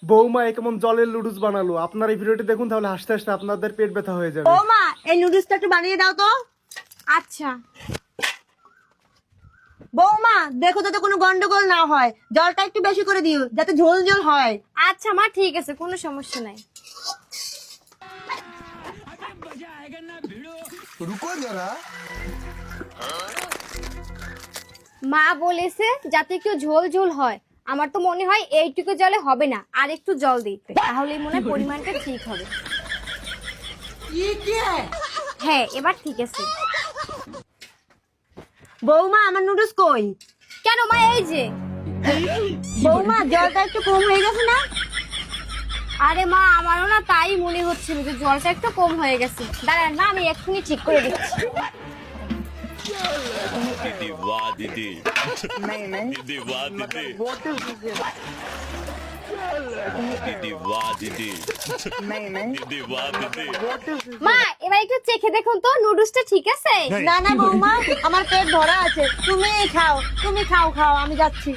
বৌমা এ কেমন জলের লুডুস বানালো। আপনার এই ভিডিওটি দেখুন, তাহলে হাসতে হাসতে আপনাদের পেট ব্যথা হয়ে যাবে। ও মা, এই নুডলসটা একটু বানিয়ে দাও তো। আচ্ছা। বৌমা দেখো যাতে কোনো গন্ডগোল না হয়, জলটা একটু বেশি করে দিও যাতে ঝোল ঝোল হয়। আচ্ছা মা, ঠিক আছে, কোনো সমস্যা নাই। रुको जरा। মা বলেছে যাতে একটু ঝোল ঝোল হয়। আমার তো মনে হয় এইটুকু জলে হবে না, আর একটু জল দিতে, তাহলে মনে হয় পরিমাণটা ঠিক হবে। হ্যাঁ, এবার ঠিক আছে। বৌমা আমার নুডলস কই? কেন মা, এই যে। বৌমা জলটা একটু কম হয়ে গেছে না? আরে মা, আমারও না তাই মনে হচ্ছিল যে জলটা একটু কম হয়ে গেছে। দাঁড়ান মা, আমি এক্ষুনি ঠিক করে দিচ্ছি। दीदी वाह दीदी नहीं नहीं दीदी वाह दीदी व्हाट इज दिस? दीदी वाह दीदी नहीं नहीं दीदी वाह दीदी व्हाट इज दिस? মা এবার একটু চেখে দেখুন তো নুডলসটা ঠিক আছে। না না বৌমা, আমার পেট ভরা আছে, তুমি খাও, তুমি খাও খাও, আমি যাচ্ছি।